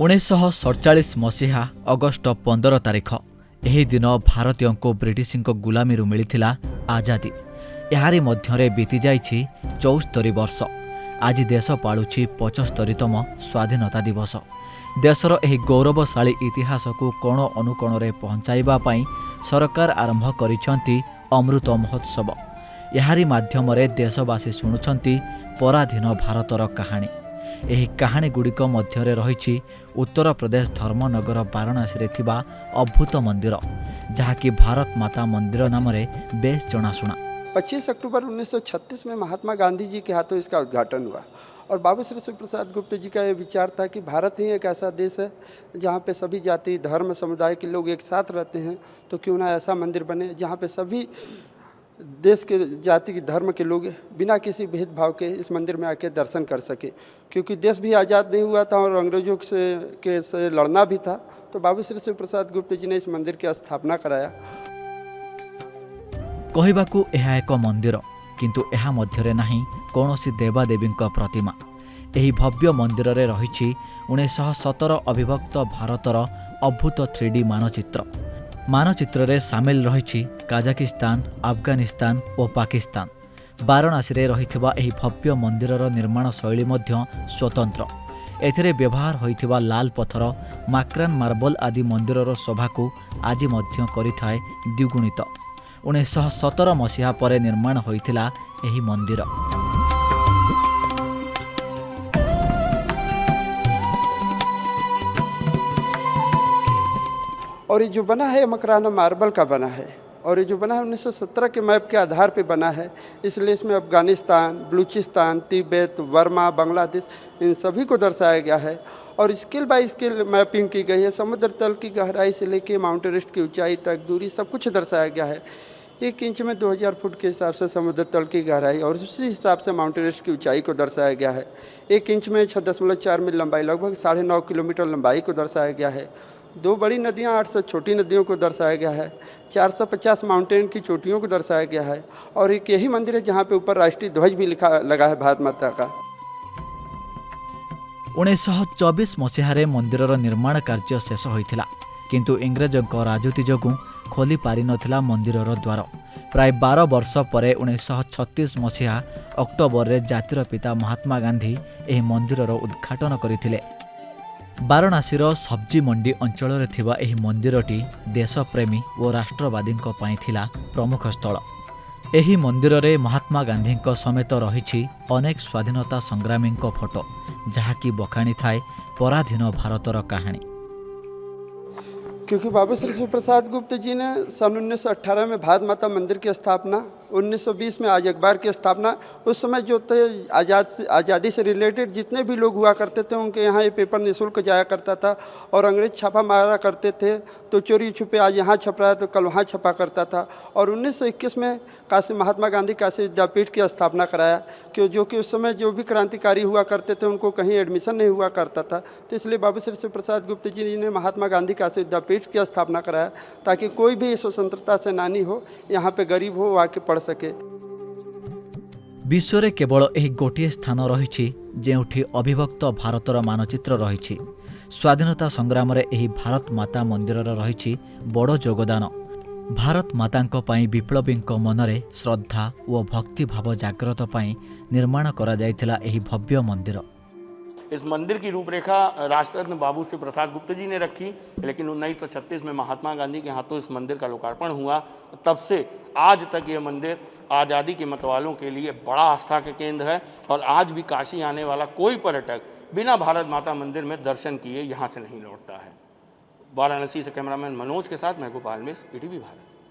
1947 मसीहा अगस्ट 15 तारिख एही दिन भारतीय को ब्रिटिश गुलामी मिलता आजादी। यारी मध्यरे बीती जाइछि 74 वर्ष। आज देश पालुछि 75तम स्वाधीनता दिवस। देशर एही गौरवशाली इतिहास को कोण अनुकोण रे पहुंचाइबा पई सरकार आरंभ करिसंती अमृत महोत्सव। यारी माध्यमरे देशवासी शुणुछंती पराधीन भारतर कहानी। एही कहानी गुड़िक मध्यरे रहिछि उत्तर प्रदेश धर्मनगर वाराणसी रे थिबा अद्भुत मंदिर, जहाँकि भारत माता मंदिर नाम रे बेस जनाशुना। 25 अक्टूबर 1936 में महात्मा गांधी जी के हाथों इसका उद्घाटन हुआ और बाबू श्री शिव प्रसाद गुप्ता जी का ये विचार था कि भारत ही एक ऐसा देश है जहाँ पे सभी जाति धर्म समुदाय के लोग एक साथ रहते हैं, तो क्यों ना ऐसा मंदिर बने जहाँ पे सभी देश के जाति धर्म के लोग बिना किसी भेदभाव के इस मंदिर में आके दर्शन कर सके। क्योंकि देश भी आज़ाद नहीं हुआ था और अंग्रेजों से लड़ना भी था, तो बाबू श्री शिव प्रसाद गुप्ता जी ने इस मंदिर की स्थापना कराया। कहबाकू एहा एक मंदिर, किंतु एहा मध्यरे नाही कौनसी देवादेवींक प्रतिमा। एही भव्य मंदिर रे रहिछि 1917 अविभक्त भारतर अद्भुत 3D मानचित्र। मानचित्र रे सामिल रहिछि काजाकिस्तान, अफगानिस्तान और पाकिस्तान। वाराणसी रे रहिथिबा एही भव्य मंदिरर निर्माण शैली मध्य स्वतंत्र। एथिरे व्यवहार होइथिबा लाल पत्थर, माक्रान मार्बल आदि मंदिरर शोभा को आज मध्य करिथाए द्विगुणित। 1917 मसीहा परे निर्माण होइथिला एही मंदिर। और ये जो बना है मकराना मार्बल का बना है और ये जो बना है 1917 के मैप के आधार पे बना है, इसलिए इसमें अफगानिस्तान, बलूचिस्तान, तिब्बत, बर्मा, बांग्लादेश इन सभी को दर्शाया गया है। और स्केल बाय स्केल मैपिंग की गई है। समुद्र तल की गहराई से लेके माउंट एवरेस्ट की ऊंचाई तक दूरी सब कुछ दर्शाया गया है। 1 इंच में 2000 फुट के हिसाब से समुद्र तल की गहराई और उसी हिसाब से माउंट एवरेस्ट की ऊंचाई को दर्शाया गया है। 1 इंच में 6.4 मील लंबाई, लगभग 9.5 किलोमीटर लंबाई को दर्शाया गया है। 2 बड़ी नदियां, 800 छोटी नदियों को दर्शाया गया है। 450 माउंटेन की चोटियों को दर्शाया गया है। और एक यही मंदिर है जहाँ पे ऊपर राष्ट्रीय ध्वज भी लगा है भारत माता का। 1924 मसीहारे मंदिरर निर्माण कार्य शेष होइथिला, किंतु इंग्रजक राजूति जोगु खोली पारि नथिला मंदिरर द्वार। प्राय 12 वर्ष परे 1936 मसीहा अक्टोबर रे जातिर पिता महात्मा गांधी एही मंदिरर उद्घाटन करिथिले। वाराणसीर सब्जी मंडी अंचल रे थिबा एही मंदिरटी देशप्रेमी और राष्ट्रवादी थिला प्रमुख स्थल। एही मंदिर रे महात्मा गांधी समेत रहिछि अनेक स्वाधीनता संग्रामी फोटो, जहाँकि बखाणी थाए पराधीन भारतर कहानी। क्योंकि बाबू श्री शिव प्रसाद गुप्ता जी ने सन 1918 में भारत माता मंदिर की स्थापना, 1920 में आज अखबार की स्थापना। उस समय जो थे आज़ादी से रिलेटेड जितने भी लोग हुआ करते थे उनके यहाँ ये पेपर निःशुल्क जाया करता था। और अंग्रेज छापा मारा करते थे तो चोरी छुपे आज यहाँ छप रहा है तो कल वहाँ छपा करता था। और 1921 में महात्मा गांधी काशी विद्यापीठ की स्थापना कराया, जो कि उस समय जो भी क्रांतिकारी हुआ करते थे उनको कहीं एडमिशन नहीं हुआ करता था, तो इसलिए बाबू श्री शिव प्रसाद गुप्ता जी ने महात्मा गांधी काशी विद्यापीठ की स्थापना कराया ताकि कोई भी स्वतंत्रता सेनानी हो, यहाँ पे गरीब हो, आके पढ़ सके। विश्व रे केवल एही गोटिए स्थान रहिछि जेउठी अविभक्त भारतर मानचित्र रहिछि। स्वाधीनता संग्राम रे एही भारत माता मंदिरर रहिछि बड़ योगदान। भारत मातांको पई विप्लवींको मनरे श्रद्धा और भक्ति भाव जागृत पई निर्माण करा जायतिला एही भव्य मंदिर। इस मंदिर की रूपरेखा राष्ट्ररत्न बाबू श्री प्रसाद गुप्ता जी ने रखी, लेकिन 1936 में महात्मा गांधी के हाथों इस मंदिर का लोकार्पण हुआ। तब से आज तक ये मंदिर आज़ादी के मतवालों के लिए बड़ा आस्था का केंद्र है और आज भी काशी आने वाला कोई पर्यटक बिना भारत माता मंदिर में दर्शन किए यहाँ से नहीं लौटता है। वाराणसी से कैमरामैन मनोज के साथ मैं गोपाल मिश्र, ईटीवी भारत।